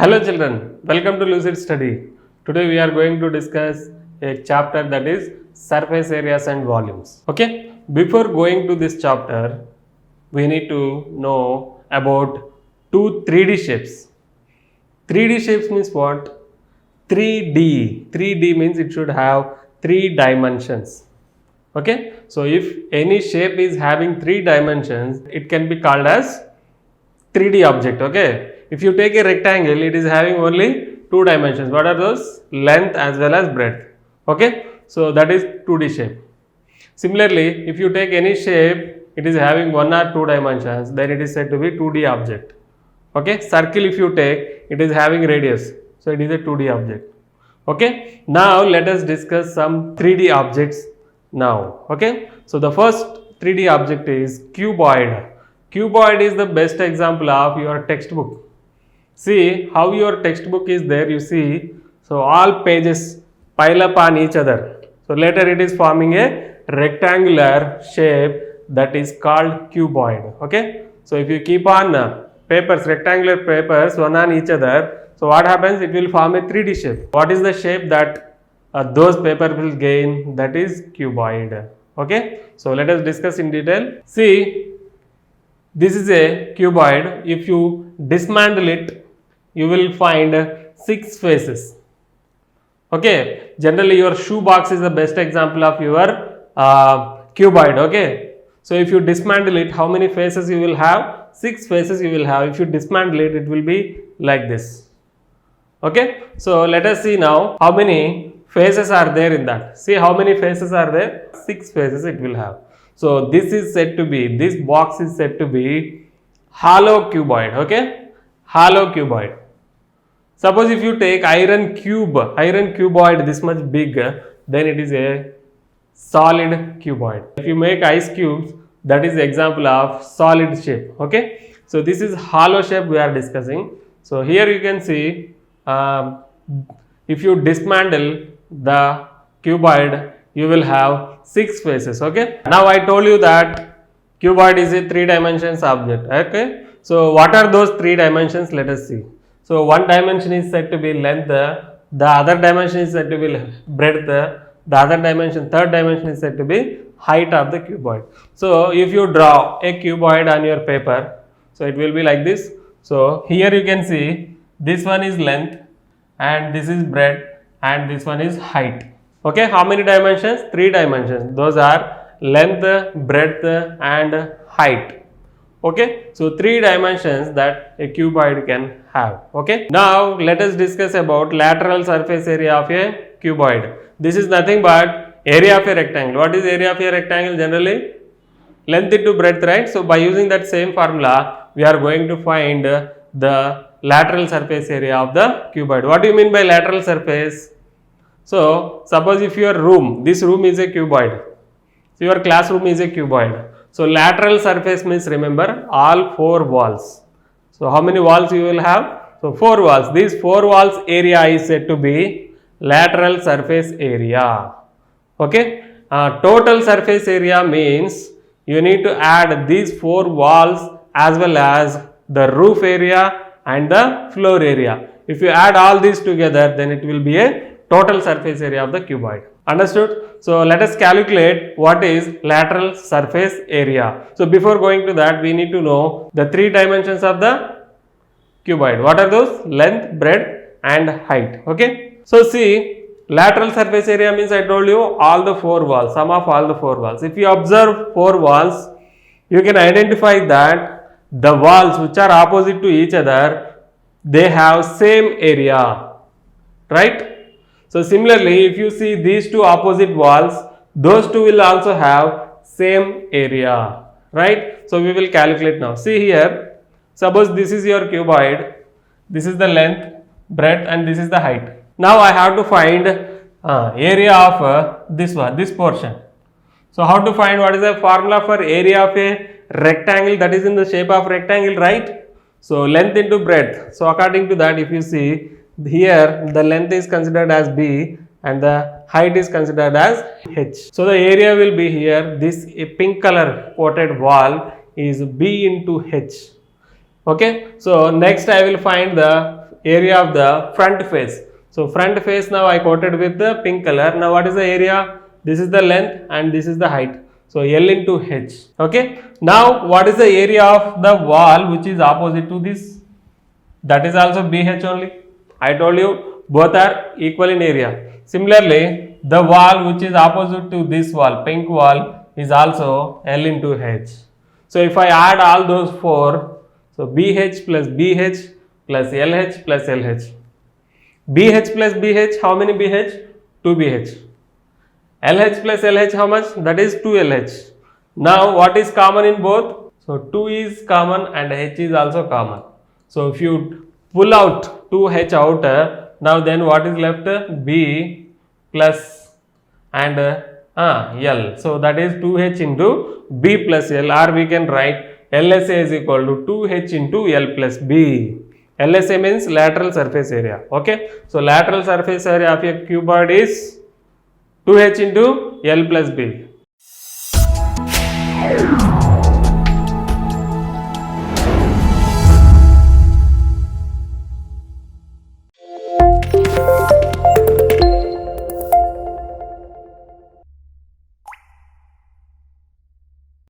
Hello children, welcome to Lucid Study. Today we are going to discuss a chapter that is surface areas and volumes. Okay, before going to this chapter, we need to know about two 3D shapes. 3D shapes means what? 3D. 3D means it should have 3 dimensions. Okay, so if any shape is having 3 dimensions, it can be called as 3D object. Okay, if you take a rectangle, it is having only 2 dimensions. What are those? Length as well as breadth. Okay, so that is 2D shape. Similarly, if you take any shape, it is having 1 or 2 dimensions, then it is said to be 2D object. Okay, circle if you take, it is having radius, so it is a 2D object. Okay, now let us discuss some 3D objects now. Okay, so the first 3D object is cuboid. Cuboid is the best example of your textbook. See how your textbook is there, you see, so all pages pile up on each other. So later it is forming a rectangular shape that is called cuboid. Okay, so if you keep on papers, rectangular papers one on each other, so what happens? It will form a 3D shape. What is the shape that those papers will gain? That is cuboid. Okay, so let us discuss in detail. See, this is a cuboid. If you dismantle it, you will find 6 faces. Okay, generally your shoe box is the best example of your cuboid. Okay, so if you dismantle it, how many faces you will have? 6 faces you will have. If you dismantle it, it will be like this. Okay, so let us see now how many faces are there in that. See how many faces are there? 6 faces it will have. So this is said to be, this box is said to be hollow cuboid. Okay, hollow cuboid. Suppose if you take iron cuboid this much big, then it is a solid cuboid. If you make ice cubes, that is the example of solid shape. Okay, so this is hollow shape we are discussing. So here you can see, if you dismantle the cuboid, you will have 6 faces. Okay, now I told you that cuboid is a 3 dimensions object. Okay, so what are those 3 dimensions? Let us see. So one dimension is said to be length, the other dimension is said to be breadth, the other dimension, third dimension is said to be height of the cuboid. So if you draw a cuboid on your paper, so it will be like this. So here you can see this one is length and this is breadth and this one is height. Okay, how many dimensions? 3 dimensions. Those are length, breadth and height. Okay, so 3 dimensions that a cuboid can have. Okay, now let us discuss about lateral surface area of a cuboid. This is nothing but area of a rectangle. What is area of a rectangle? Generally length into breadth, right? So by using that same formula, we are going to find the lateral surface area of the cuboid. What do you mean by lateral surface? So suppose if your room, this room is a cuboid, so your classroom is a cuboid. So lateral surface means, remember, all 4 walls. So how many walls you will have? So 4 walls. These 4 walls area is said to be lateral surface area. Okay, total surface area means you need to add these 4 walls as well as the roof area and the floor area. If you add all these together, then it will be a total surface area of the cuboid. Understood? So let us calculate what is lateral surface area. So before going to that, we need to know the 3 dimensions of the cuboid. What are those? Length, breadth and height. Okay, so see, lateral surface area means, I told you, all the 4 walls, sum of all the 4 walls. If you observe 4 walls, you can identify that the walls which are opposite to each other, they have same area, right? So similarly, if you see these 2 opposite walls, those 2 will also have same area, right? So we will calculate now. See here, suppose this is your cuboid, this is the length, breadth and this is the height. Now I have to find area of this one, this portion. So how to find? What is the formula for area of a rectangle that is in the shape of rectangle, right? So length into breadth. So according to that, if you see here, the length is considered as B and the height is considered as H. So the area will be here, this pink color coated wall is B into H. Okay, so next I will find the area of the front face. So front face now I quoted with the pink color. Now what is the area? This is the length and this is the height. So L into H. Okay. Now what is the area of the wall which is opposite to this? That is also BH only. I told you both are equal in area. Similarly, the wall which is opposite to this wall, pink wall, is also L into H. So if I add all those four, so BH plus BH plus LH plus LH. BH plus BH, how many BH? 2 BH. LH plus LH, how much? That is 2 LH. Now what is common in both? So 2 is common and H is also common. So if you pull out 2H out, now then what is left? B plus and L. So that is 2H into B plus L, or we can write LSA is equal to 2H into L plus B. LSA means lateral surface area. Okay. So lateral surface area of a cuboid is 2H into L plus B.